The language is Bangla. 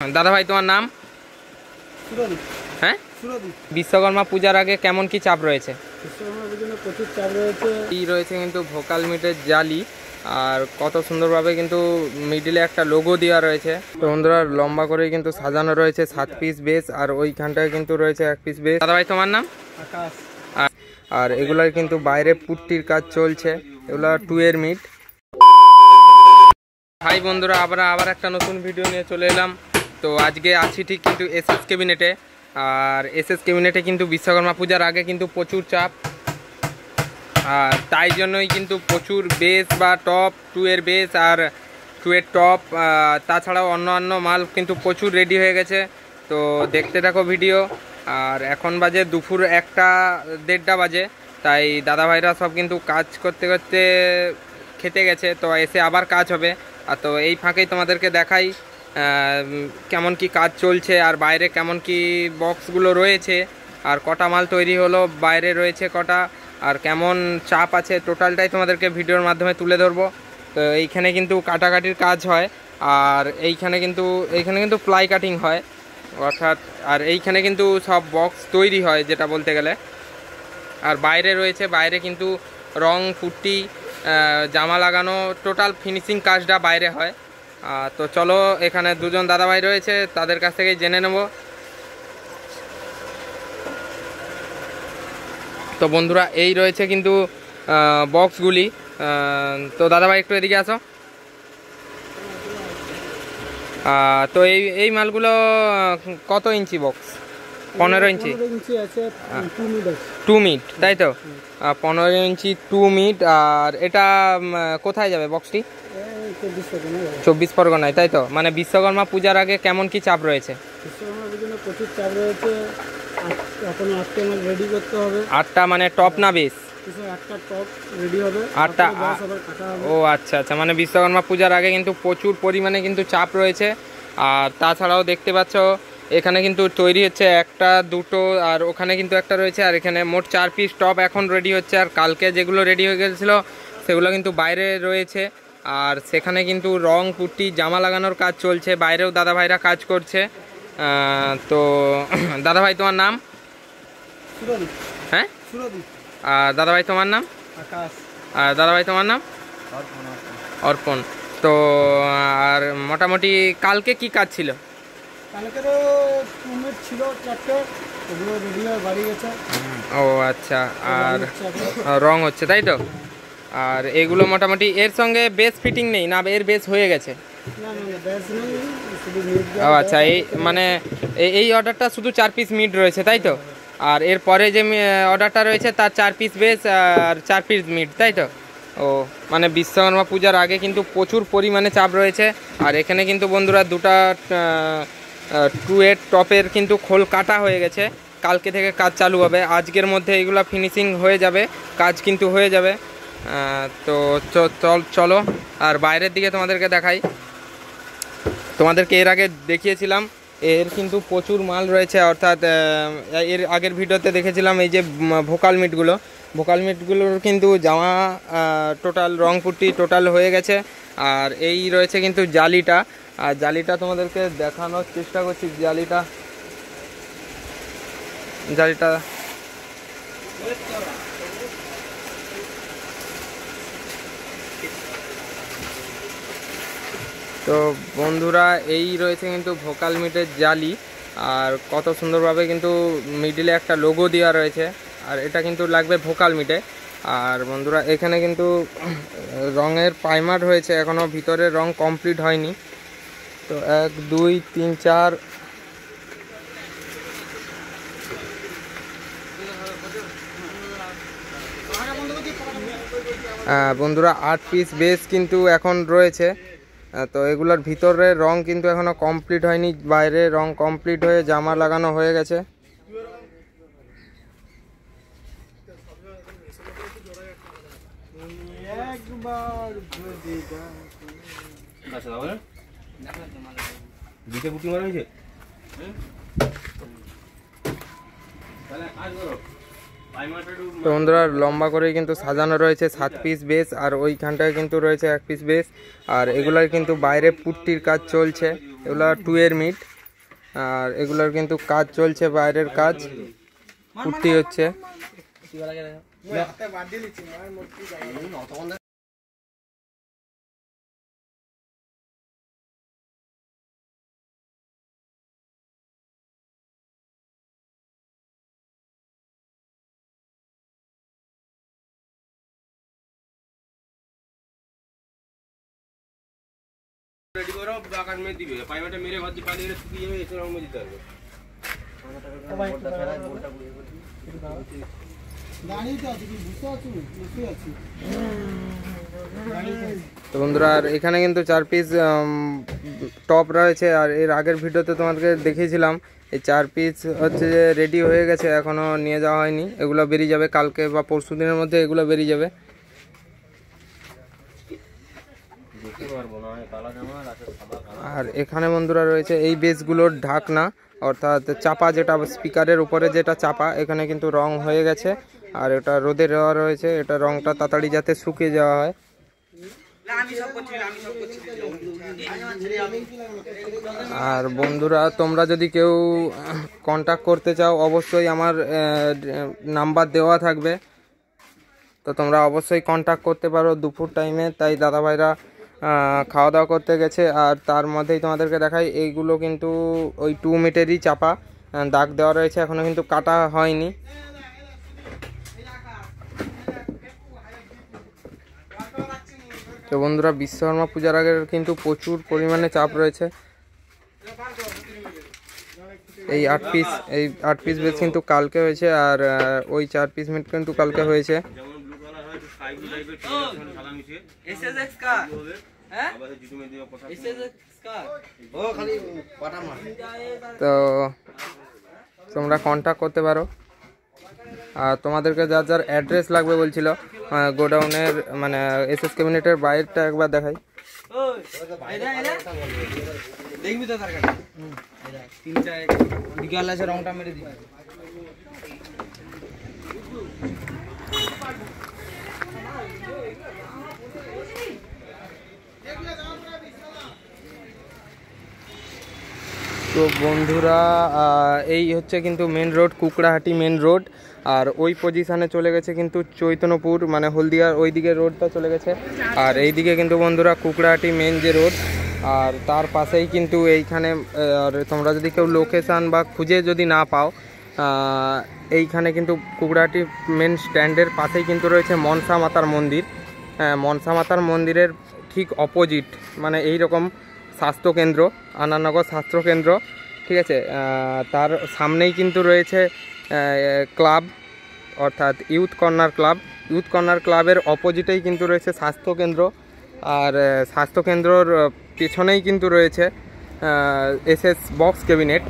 दादा भाई तुम्हार नाम হ্যাঁ বিশ্বকর্মা পূজার আগে কেমন কি চাপ রয়েছে? বিশ্বকর্মা পূজার প্রচুর চাপ রয়েছে। এই রয়েছে কিন্তু ভোকাল মিটের জালি আর কত সুন্দরভাবে কিন্তু মিডিলে একটা লোগো দেওয়া রয়েছে। তো বন্ধুরা লম্বা করে কিন্তু সাজানো রয়েছে 7 পিস বেস আর ওইখানটায় কিন্তু রয়েছে 1 পিস বেস। দাদা ভাই তোমার নাম? আকাশ। আর এগুলার কিন্তু বাইরে পুট্টির কাজ চলছে, এগুলা 2 এর মিট। হাই বন্ধুরা, আবার একটা নতুন ভিডিও নিয়ে চলে এলাম। তো আজকে আছি ঠিক কিন্তু এসএস ক্যাবিনেটে, আর এসএস ক্যাবিনেটে কিন্তু বিশ্বকর্মা পূজার আগে কিন্তু প্রচুর চাপ, আর তাই জন্যই কিন্তু প্রচুর বেস বা টপ 2 এর বেস আর 2 এর টপ, তাছাড়াও অন্য মাল কিন্তু প্রচুর রেডি হয়ে গেছে। তো দেখতে থাকো ভিডিও। আর এখন বাজে দুপুর 1-1:30 বাজে, তাই দাদা ভাইরা সব কিন্তু কাজ করতে করতে খেতে গেছে, তো এসে আবার কাজ হবে। আর তো এই ফাঁকেই তোমাদেরকে দেখাই কেমন কি কাজ চলছে, আর বাইরে কেমন কি বক্সগুলো রয়েছে, আর কটা মাল তৈরি হলো, বাইরে রয়েছে কটা, আর কেমন চাপ আছে, টোটালটাই তোমাদেরকে ভিডিওর মাধ্যমে তুলে ধরবো। তো এইখানে কিন্তু কাটাকাটির কাজ হয়, আর এইখানে কিন্তু প্লাই কাটিং হয় অর্থাৎ, আর এইখানে কিন্তু সব বক্স তৈরি হয় যেটা বলতে গেলে। আর বাইরে রয়েছে, বাইরে কিন্তু রং পুট্টি জামা লাগানো টোটাল ফিনিশিং কাজটা বাইরে হয়। তো চলো, এখানে দুজন দাদাভাই রয়েছে, তাদের কাছ থেকে জেনে নেব। তো বন্ধুরা এই রয়েছে কিন্তু বক্সগুলি। তো দাদাভাই একটু এদিকে আসো। তো এই মালগুলো কত ইঞ্চি বক্স? 15 ইঞ্চি 2 মিট, তাই তো? 15 ইঞ্চি 2 মিট। আর এটা কোথায় যাবে বক্সটি? 24 পরগনায়, তাই তো? মানে বিশ্বকর্মা পূজার আগে কেমন কি চাপ রয়েছে? বিশ্বকর্মা পূজার প্রচুর চাপ রয়েছে। এখন 8টা মাল রেডি করতে হবে। 8টা মানে টপ না বেস? 8টা টপ রেডি হবে, 8টা। ও আচ্ছা, মানে বিশ্বকর্মা পূজার আগে কিন্তু প্রচুর পরিমাণে কিন্তু চাপ রয়েছে। আর তাছাড়াও দেখতে পাচ্ছ এখানে কিন্তু তৈরি হচ্ছে 1টা 2টো, আর ওখানে কিন্তু একটা রয়েছে, আর এখানে মোট 4 পিস টপ এখন রেডি হচ্ছে। আর কালকে যেগুলো রেডি হয়ে গেছিলো সেগুলো কিন্তু বাইরে রয়েছে। আর সেখানে কিন্তু রং পুট্টি জামা লাগানোর কাজ চলছে, বাইরেও দাদা ভাইরা কাজ করছে। তো দাদা ভাই তোমার নাম? হ্যাঁ, আর দাদা ভাই তোমার নাম? আকাশ। আর দাদা ভাই তোমার নাম? অর্পণ। তো আর মোটামুটি কালকে কি কাজ ছিল? কালকে তো 2 মিট ছিল 4টে, ওগুলো রেডি হয়ে বাড়ি গেছে। ও আচ্ছা, আর রং হচ্ছে, তাই তো? আর এগুলো মোটামুটি এর সঙ্গে বেস ফিটিং নেই না? এর বেস হয়ে গেছে? ও আচ্ছা, এই মানে এই অর্ডারটা শুধু 4 পিস মিট রয়েছে, তাই তো? আর এরপরে যে অর্ডারটা রয়েছে তার 4 পিস বেস আর 4 পিস মিট, তাই তো? ও মানে বিশ্বকর্মা পূজার আগে কিন্তু প্রচুর পরিমাণে চাপ রয়েছে। আর এখানে কিন্তু বন্ধুরা 2টা 2 এর টপের কিন্তু খোল কাটা হয়ে গেছে, কালকে থেকে কাজ চালু হবে। আজকের মধ্যে এগুলো ফিনিশিং হয়ে যাবে, কাজ কিন্তু হয়ে যাবে। তো চলো আর বাইরের দিকে তোমাদেরকে দেখাই। তোমাদেরকে এর আগে দেখিয়েছিলাম, এর কিন্তু প্রচুর মাল রয়েছে, অর্থাৎ এর আগের ভিডিওতে দেখেছিলাম এই যে ভোকাল মিটগুলোর কিন্তু জামা টোটাল রং পুট্টি টোটাল হয়ে গেছে। আর এই রয়েছে কিন্তু জালিটা, আর জালিটা তোমাদেরকে দেখানোর চেষ্টা করছি। জালিটা তো বন্ধুরা এই রয়েছে কিন্তু ভোকাল মিটের জালি, আর কত সুন্দরভাবে কিন্তু মিডিলে একটা লোগো দেওয়া রয়েছে, আর এটা কিন্তু লাগবে ভোকাল মিটে। আর বন্ধুরা এখানে কিন্তু রঙের প্রাইমার হয়েছে, এখনও ভিতরে রং কমপ্লিট হয়নি। তো 1 2 3 4 বন্ধুরা 8 পিস বেস কিন্তু এখন রয়েছে। তো এগুলোর ভিতরে রং কিন্তু এখনো কমপ্লিট হয়নি, বাইরে রং কমপ্লিট হয়ে জামা লাগানো হয়ে গেছে। তো বন্ধুরা লম্বা করে কিন্তু সাজানো রয়েছে 7 পিস বেস, আর ওইখানটায় কিন্তু রয়েছে 1 পিস বেস। আর এগুলার কিন্তু বাইরে পুট্টির কাজ চলছে, এগুলো 2 এর মিট। আর এগুলোর কিন্তু কাজ চলছে, বাইরের কাজ পুট্টি হচ্ছে। रेडी करो बागान में दिबे पाइपटा मेरे हाथ पानी रे सुखी जाবে এছাড়া আমি দিতে পারবো তো বন্ধুরা, আর এখানে কিন্তু 4 পিস টপ রয়েছে। আর এর আগের ভিডিওতে তোমাদেরকে দেখিয়েছিলাম এই 4 পিস হচ্ছে যে রেডি হয়ে গেছে, এখনও নিয়ে যাওয়া হয়নি। এগুলো বেরিয়ে যাবে কালকে বা পরশু দিনের মধ্যে, এগুলো বেরিয়ে যাবে। আর এখানে বন্ধুরা রয়েছে এই বেসগুলোর ঢাকনা, অর্থাৎ চাপা, যেটা স্পিকারের উপরে যেটা চাপা, এখানে কিন্তু রং হয়ে গেছে। আর এটা রোদে দেওয়া রয়েছে, এটা রংটা তাড়াতাড়ি যাতে শুকিয়ে যাওয়া হয়। আর বন্ধুরা, তোমরা যদি কেউ কন্ট্যাক্ট করতে চাও, অবশ্যই আমার নাম্বার দেওয়া থাকবে, তো তোমরা অবশ্যই কন্ট্যাক্ট করতে পারো দুপুর টাইমে। তাই দাদাভাইরা খাওয়া দাওয়া করতে গেছে। আর তার মধ্যেই তোমাদেরকে দেখাই, এইগুলো কিন্তু ওই 2 মিটারই চাপা, দাগ দেওয়া রয়েছে, এখনও কিন্তু কাটা হয়নি। তো বন্ধুরা, বিশ্বকর্মা পূজার আগে কিন্তু প্রচুর পরিমাণে চাপ রয়েছে। এই 8 পিস বেশ কিন্তু কালকে হয়েছে, আর ওই 4 পিস মিট কিন্তু কালকে হয়েছে। তো তোমরা কন্ট্যাক্ট করতে পারো। আর তোমাদেরকে যার যার অ্যাড্রেস লাগবে বলছিল, গোডাউনের মানে এসএস ক্যাবিনেটের বাইরেটা একবার দেখাই। দেখবি তো তার কাছে তিনটা বিকাল আছে, রংটা মেরে দিবি। তো বন্ধুরা, এই হচ্ছে কিন্তু main road, Kukrahati main road. আর ওই পজিশানে চলে গেছে কিন্তু চৈতন্যপুর, মানে হলদিয়ার ওই দিকে রোডটা চলে গেছে। আর এই দিকে কিন্তু বন্ধুরা কুকড়াহাটি মেন যে রোড, আর তার পাশেই কিন্তু এইখানে, আর তোমরা যদি কেউ লোকেশান বা খুঁজে যদি না পাও, এইখানে কিন্তু কুকড়াহাটি মেন স্ট্যান্ডের পাশেই কিন্তু রয়েছে মনসা মাতার মন্দির। মনসা মাতার মন্দিরের ঠিক অপোজিট, মানে এই রকম স্বাস্থ্যকেন্দ্র, আনানগর স্বাস্থ্যকেন্দ্র, ঠিক আছে। তার সামনেই কিন্তু রয়েছে ক্লাব, অর্থাৎ youth corner club. Youth corner ক্লাবের অপোজিটেই কিন্তু রয়েছে স্বাস্থ্যকেন্দ্র। আর স্বাস্থ্যকেন্দ্রর পেছনেই কিন্তু রয়েছে এসএস বক্স ক্যাবিনেট।